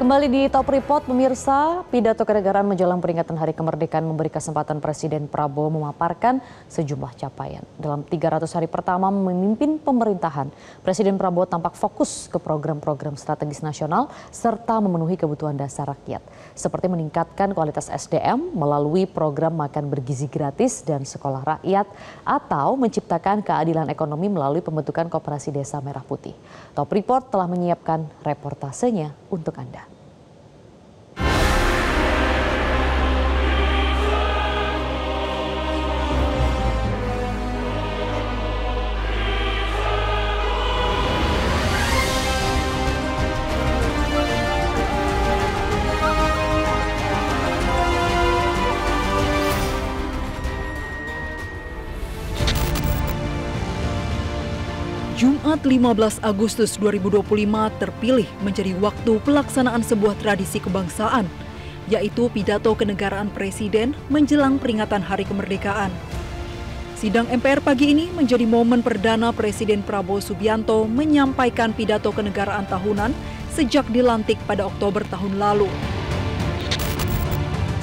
Kembali di Top Report, pemirsa, pidato kenegaraan menjelang peringatan Hari Kemerdekaan memberi kesempatan Presiden Prabowo memaparkan sejumlah capaian. Dalam 300 hari pertama memimpin pemerintahan, Presiden Prabowo tampak fokus ke program-program strategis nasional serta memenuhi kebutuhan dasar rakyat, seperti meningkatkan kualitas SDM melalui program makan bergizi gratis dan sekolah rakyat, atau menciptakan keadilan ekonomi melalui pembentukan Koperasi Desa Merah Putih. Top Report telah menyiapkan reportasenya untuk Anda. Jumat 15 Agustus 2025 terpilih menjadi waktu pelaksanaan sebuah tradisi kebangsaan, yaitu pidato kenegaraan Presiden menjelang peringatan Hari Kemerdekaan. Sidang MPR pagi ini menjadi momen perdana Presiden Prabowo Subianto menyampaikan pidato kenegaraan tahunan sejak dilantik pada Oktober tahun lalu.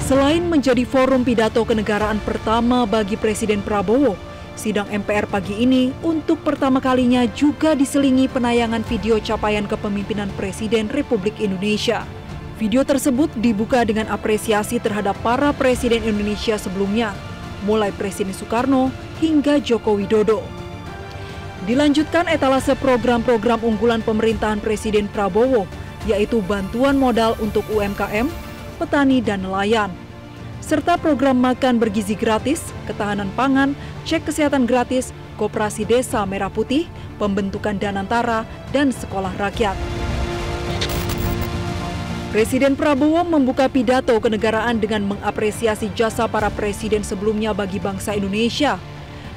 Selain menjadi forum pidato kenegaraan pertama bagi Presiden Prabowo, sidang MPR pagi ini untuk pertama kalinya juga diselingi penayangan video capaian kepemimpinan Presiden Republik Indonesia. Video tersebut dibuka dengan apresiasi terhadap para Presiden Indonesia sebelumnya, mulai Presiden Soekarno hingga Joko Widodo. Dilanjutkan etalase program-program unggulan pemerintahan Presiden Prabowo, yaitu bantuan modal untuk UMKM, petani dan nelayan, serta program makan bergizi gratis, ketahanan pangan, cek kesehatan gratis, Koperasi Desa Merah Putih, pembentukan Danantara, dan sekolah rakyat. Presiden Prabowo membuka pidato kenegaraan dengan mengapresiasi jasa para presiden sebelumnya bagi bangsa Indonesia.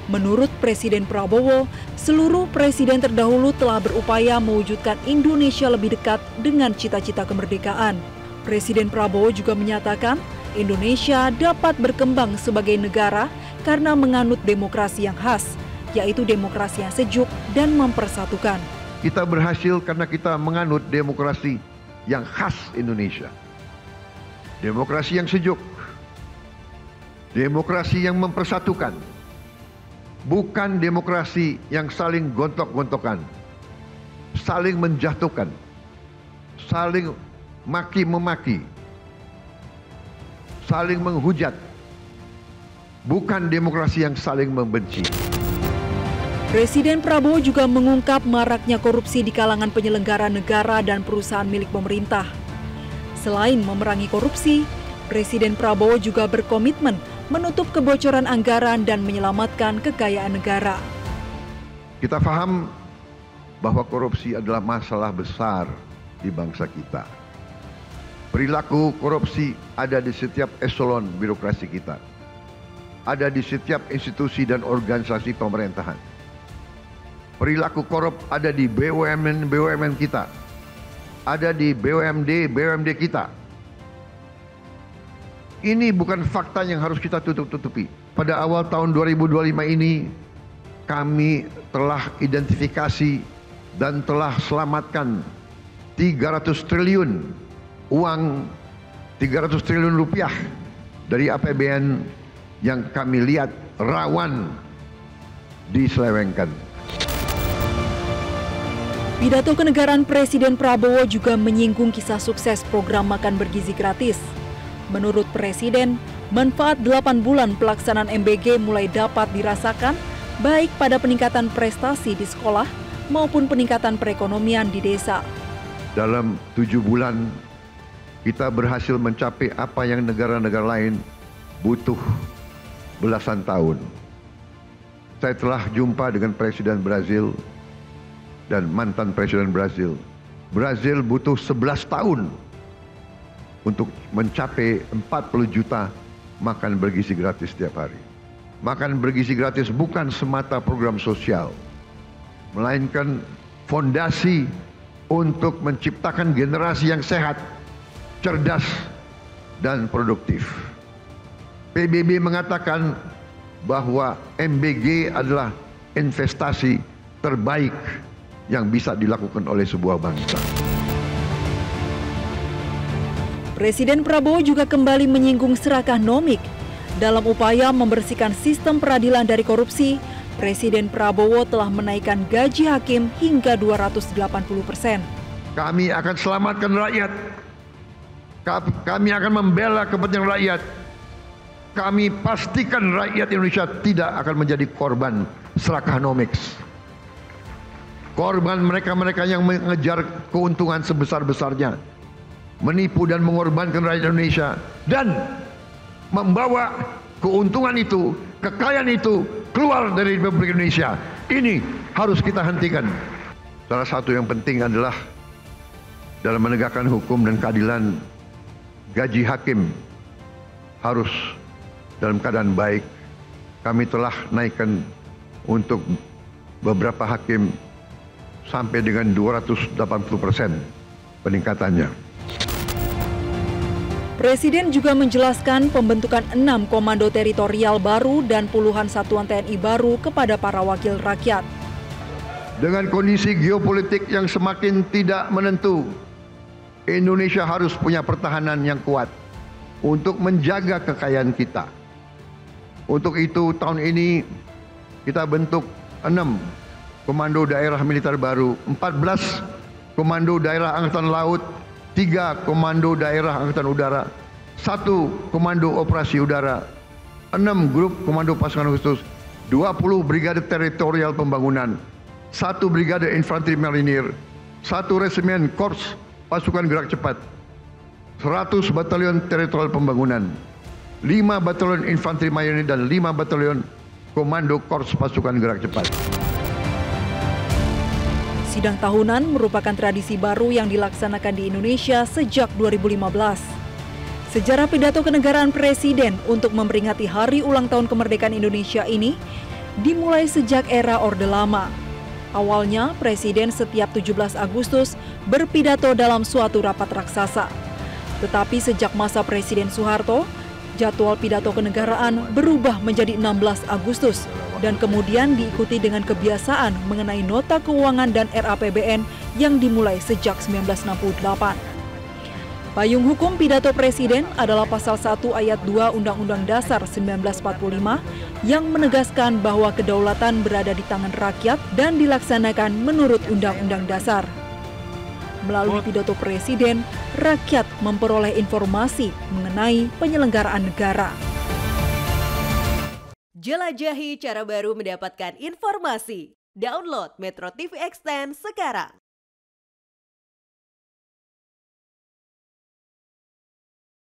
Menurut Presiden Prabowo, seluruh presiden terdahulu telah berupaya mewujudkan Indonesia lebih dekat dengan cita-cita kemerdekaan. Presiden Prabowo juga menyatakan, Indonesia dapat berkembang sebagai negara karena menganut demokrasi yang khas, yaitu demokrasi yang sejuk dan mempersatukan. Kita berhasil karena kita menganut demokrasi yang khas Indonesia. Demokrasi yang sejuk, demokrasi yang mempersatukan, bukan demokrasi yang saling gontok-gontokan, saling menjatuhkan, saling maki-memaki, saling menghujat, bukan demokrasi yang saling membenci. Presiden Prabowo juga mengungkap maraknya korupsi di kalangan penyelenggara negara dan perusahaan milik pemerintah. Selain memerangi korupsi, Presiden Prabowo juga berkomitmen menutup kebocoran anggaran dan menyelamatkan kekayaan negara. Kita paham bahwa korupsi adalah masalah besar di bangsa kita. Perilaku korupsi ada di setiap eselon birokrasi kita. Ada di setiap institusi dan organisasi pemerintahan. Perilaku korup ada di BUMN kita. Ada di BUMD kita. Ini bukan fakta yang harus kita tutup-tutupi. Pada awal tahun 2025 ini, kami telah identifikasi dan telah selamatkan 300 triliun uang 300 triliun rupiah dari APBN yang kami lihat rawan diselewengkan. Pidato kenegaraan Presiden Prabowo juga menyinggung kisah sukses program makan bergizi gratis. Menurut Presiden, manfaat 8 bulan pelaksanaan MBG mulai dapat dirasakan baik pada peningkatan prestasi di sekolah maupun peningkatan perekonomian di desa. Dalam 7 bulan kita berhasil mencapai apa yang negara-negara lain butuh belasan tahun. Saya telah jumpa dengan Presiden Brazil dan mantan Presiden Brazil. Brazil butuh 11 tahun untuk mencapai 40 juta makan bergizi gratis setiap hari. Makan bergizi gratis bukan semata program sosial, melainkan fondasi untuk menciptakan generasi yang sehat, cerdas, dan produktif. PBB mengatakan bahwa MBG adalah investasi terbaik yang bisa dilakukan oleh sebuah bangsa. Presiden Prabowo juga kembali menyinggung serakah nomik. Dalam upaya membersihkan sistem peradilan dari korupsi, Presiden Prabowo telah menaikkan gaji hakim hingga 280%. Kami akan selamatkan rakyat. Kami akan membela kepentingan rakyat. Kami pastikan rakyat Indonesia tidak akan menjadi korban serakah nomiks. Korban mereka-mereka yang mengejar keuntungan sebesar-besarnya, menipu dan mengorbankan rakyat Indonesia, dan membawa keuntungan itu, kekayaan itu keluar dari Republik Indonesia. Ini harus kita hentikan. Salah satu yang penting adalah dalam menegakkan hukum dan keadilan, gaji hakim harus dalam keadaan baik. Kami telah naikkan untuk beberapa hakim sampai dengan 280% peningkatannya. Presiden juga menjelaskan pembentukan 6 komando teritorial baru dan puluhan satuan TNI baru kepada para wakil rakyat. Dengan kondisi geopolitik yang semakin tidak menentu, Indonesia harus punya pertahanan yang kuat untuk menjaga kekayaan kita. Untuk itu tahun ini kita bentuk 6 komando daerah militer baru, 14 komando daerah angkatan laut, 3 komando daerah angkatan udara, 1 komando operasi udara, 6 grup komando pasukan khusus, 20 brigade teritorial pembangunan, 1 brigade infanteri marinir, 1 resimen korps pasukan gerak cepat, 100 batalion teritorial pembangunan, 5 batalion infanteri marinir dan 5 batalion komando korps pasukan gerak cepat. Sidang tahunan merupakan tradisi baru yang dilaksanakan di Indonesia sejak 2015. Sejarah pidato kenegaraan Presiden untuk memperingati Hari Ulang Tahun Kemerdekaan Indonesia ini dimulai sejak era Orde Lama. Awalnya, Presiden setiap 17 Agustus berpidato dalam suatu rapat raksasa. Tetapi sejak masa Presiden Soeharto, jadwal pidato kenegaraan berubah menjadi 16 Agustus dan kemudian diikuti dengan kebiasaan mengenai nota keuangan dan RAPBN yang dimulai sejak 1968. Payung hukum pidato Presiden adalah Pasal 1 Ayat 2 Undang-Undang Dasar 1945 yang menegaskan bahwa kedaulatan berada di tangan rakyat dan dilaksanakan menurut Undang-Undang Dasar. Melalui pidato Presiden, rakyat memperoleh informasi mengenai penyelenggaraan negara. Jelajahi cara baru mendapatkan informasi. Download Metro TV Extend sekarang.